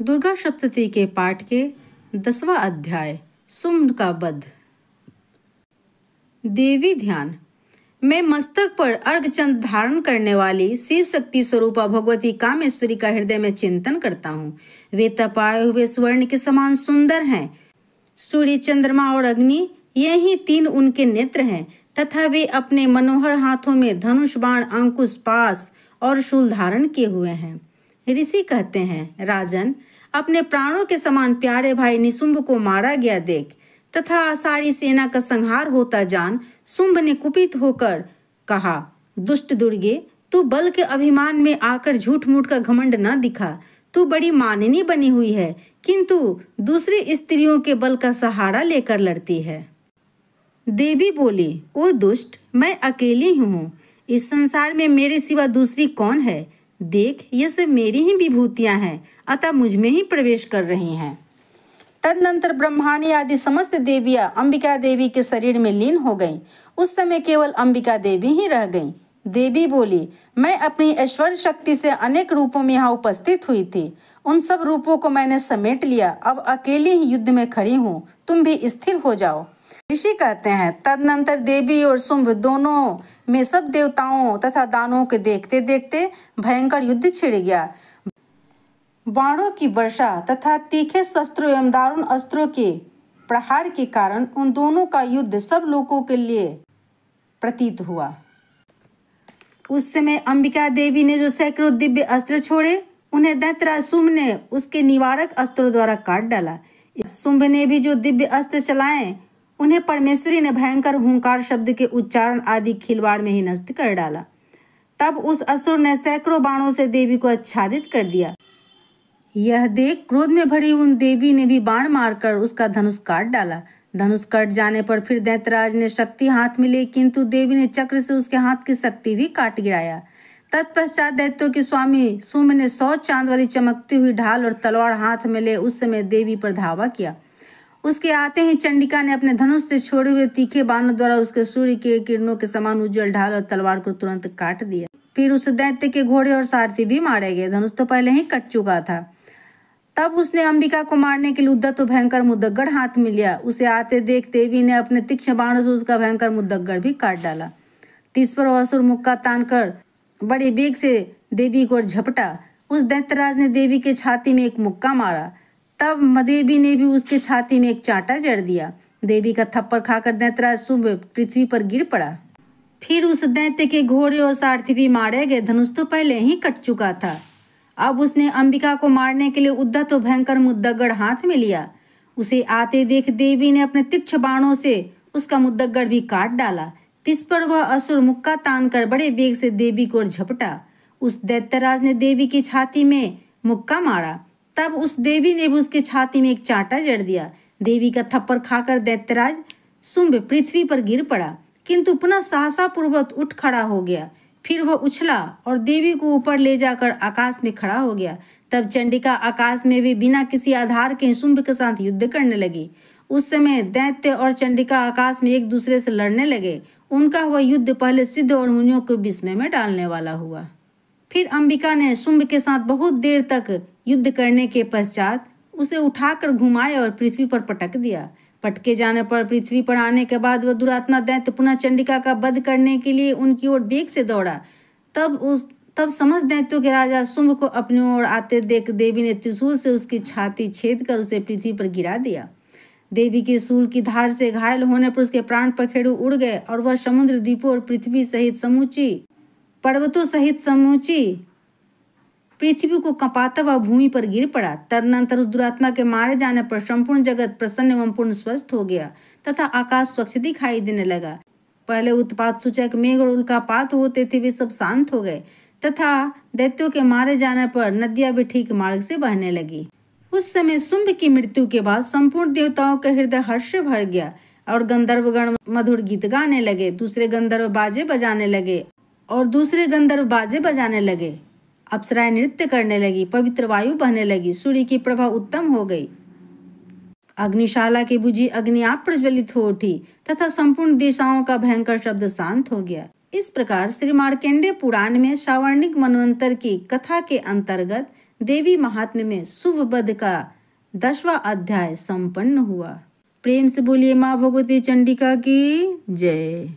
दुर्गा सप्तती के पाठ के 10वां अध्याय शुंभ का वध। देवी ध्यान। मैं मस्तक पर अर्घचंद धारण करने वाली शिव शक्ति स्वरूपा भगवती कामेश्वरी का हृदय में चिंतन करता हूँ। वे तपाए हुए स्वर्ण के समान सुंदर हैं। सूर्य, चंद्रमा और अग्नि, यही तीन उनके नेत्र हैं तथा वे अपने मनोहर हाथों में धनुष, बाण, अंकुश, पास और शूल धारण किए हुए हैं। ऋषि कहते हैं, राजन, अपने प्राणों के समान प्यारे भाई निशुंभ को मारा गया देख तथा सारी सेना का संहार होता जान शुंभ ने कुपित होकर कहा, दुष्ट दुर्गे, तू बल के अभिमान में आकर झूठ मूठ का घमंड न दिखा। तू बड़ी मानिनी बनी हुई है, किंतु दूसरी स्त्रियों के बल का सहारा लेकर लड़ती है। देवी बोली, ओ दुष्ट, मैं अकेली ही हूँ। इस संसार में मेरे सिवा दूसरी कौन है? देख, ये सब मेरी ही विभूतियां हैं, अतः मुझ में ही प्रवेश कर रही हैं। तदनंतर ब्रह्माणी आदि समस्त देवियां अंबिका देवी के शरीर में लीन हो गईं। उस समय केवल अंबिका देवी ही रह गईं। देवी बोली, मैं अपनी ऐश्वर्य शक्ति से अनेक रूपों में यहाँ उपस्थित हुई थी। उन सब रूपों को मैंने समेट लिया। अब अकेली ही युद्ध में खड़ी हूँ, तुम भी स्थिर हो जाओ। ऋषि कहते हैं, तदनंतर देवी और शुंभ दोनों में सब देवताओं तथा दानवों के देखते देखते भयंकर युद्ध छिड़ गया। बाणों की वर्षा तथा तीखे शस्त्रों एवं दारुण अस्त्रों के प्रहार के कारण उन दोनों का युद्ध सब लोगों के लिए प्रतीत हुआ। उस समय अंबिका देवी ने जो सैकड़ों दिव्य अस्त्र छोड़े, उन्हें दैत्यराज शुंभ ने उसके निवारक अस्त्रों द्वारा काट डाला। शुंभ ने भी जो दिव्य अस्त्र चलाए, उन्हें परमेश्वरी ने भयंकर हुंकार शब्द के उच्चारण आदि खिलवाड़ में ही नष्ट कर डाला। तब उस असुर ने सैकड़ों बाणों से देवी को आच्छादित कर दिया। यह देख क्रोध में भरी उन देवी ने भी बाण मारकर उसका धनुष काट डाला। धनुष कट जाने पर फिर दैत्यराज ने शक्ति हाथ में ली, किंतु देवी ने चक्र से उसके हाथ की शक्ति भी काट गिराया। तत्पश्चात दैत्यों के स्वामी शुंभ ने 100 चांद वाली चमकती हुई ढाल और तलवार हाथ में ले उस समय देवी पर धावा किया। उसके आते ही चंडिका ने अपने धनुष से छोड़े हुए तीखे बाणों द्वारा उसके सूर्य के किरणों के समान उज्जवल ढाल और तलवार को तुरंत काट दिया। फिर उस दैत्य के घोड़े और सारथी भी मारे गए। धनुष तो पहले ही कट चुका था। तब उसने अंबिका को मारने के लिए उद्धत तो भयंकर मुद्दगड़ हाथ में लिया। उसे आते देख देवी ने अपने तीक्ष्ण बाणों से उसका भयंकर मुद्दगड़ भी काट डाला। तीस पर असुर मुक्का तानकर बड़े वेग से देवी को झपटा। उस दैत्यराज ने देवी के छाती में एक मुक्का मारा। तब देवी ने भी उसके छाती में एक चांटा जड़ दिया। देवी का थप्पड़ खाकर दैत्यराज शुंभ पृथ्वी पर गिर पड़ा। फिर उस दैत्य के घोड़े और सारथी भी मारे गए। धनुष तो पहले ही कट चुका था। अब उसने अंबिका को मारने के लिए उद्धत और भयंकर मुद्दगड़ हाथ में लिया। उसे आते देख देवी ने अपने तीक्ष्ण बाणों से उसका मुद्दगड़ भी काट डाला। तिस पर वह असुर मुक्का तानकर बड़े वेग से देवी को झपटा। उस दैत्यराज ने देवी की छाती में मुक्का मारा। तब उस देवी ने भी उसके छाती में एक चांटा जड़ दिया। देवी का थप्पड़ खाकर दैत्यराज शुंभ पृथ्वी पर गिर पड़ा, किंतु पुनः साहसापूर्वक उठ खड़ा हो गया। फिर वह उछला और देवी को ऊपर ले जाकर आकाश में खड़ा हो गया। तब चंडिका आकाश में भी बिना किसी आधार के शुंभ के साथ युद्ध करने लगी। उस समय दैत्य और चंडिका आकाश में एक दूसरे से लड़ने लगे। उनका वह युद्ध पहले सिद्ध और मुनियों को विस्मय में डालने वाला हुआ। फिर अंबिका ने शुंभ के साथ बहुत देर तक युद्ध करने के पश्चात उसे उठाकर घुमाया और पृथ्वी पर पटक दिया। पटके जाने पर पृथ्वी पर आने के बाद वह दुरात्मा दैत्य पुनः चंडिका का वध करने के लिए उनकी ओर वेग से दौड़ा। तब समस्त दैत्यों के राजा शुंभ को अपनी ओर आते देख देवी ने त्रिशूल से उसकी छाती छेद कर उसे पृथ्वी पर गिरा दिया। देवी के शूल की धार से घायल होने पर उसके प्राण पखेरु उड़ गए और वह समुद्र, द्वीपों और पृथ्वी सहित समूची पर्वतों सहित समूची पृथ्वी को कपाता हुआ भूमि पर गिर पड़ा। तदनंतर उस दुरात्मा के मारे जाने पर संपूर्ण जगत प्रसन्न एवं पूर्ण स्वस्थ हो गया तथा आकाश स्वच्छ दिखाई देने लगा। पहले उत्पात सूचक मेघ और उल्कापात होते थे, वे सब शांत हो गए तथा दैत्यों के मारे जाने पर नदियां भी ठीक मार्ग से बहने लगी। उस समय शुंभ की मृत्यु के बाद संपूर्ण देवताओं का हृदय हर्ष से भर गया और गंधर्वगण मधुर गीत गाने लगे। दूसरे गंधर्व बाजे बजाने लगे। अप्सराएं नृत्य करने लगी। पवित्र वायु बहने लगी। सूर्य की प्रभा उत्तम हो गई। अग्निशाला की बुझी अग्नि आप प्रज्वलित हो उठी तथा संपूर्ण दिशाओं का भयंकर शब्द शांत हो गया। इस प्रकार श्री मार्कंडेय पुराण में सावर्णिक मनवंतर की कथा के अंतर्गत देवी महात्म्य में शुभ वध का 10वां अध्याय संपन्न हुआ। प्रेम से बोलिए माँ भगवती चंडिका की जय।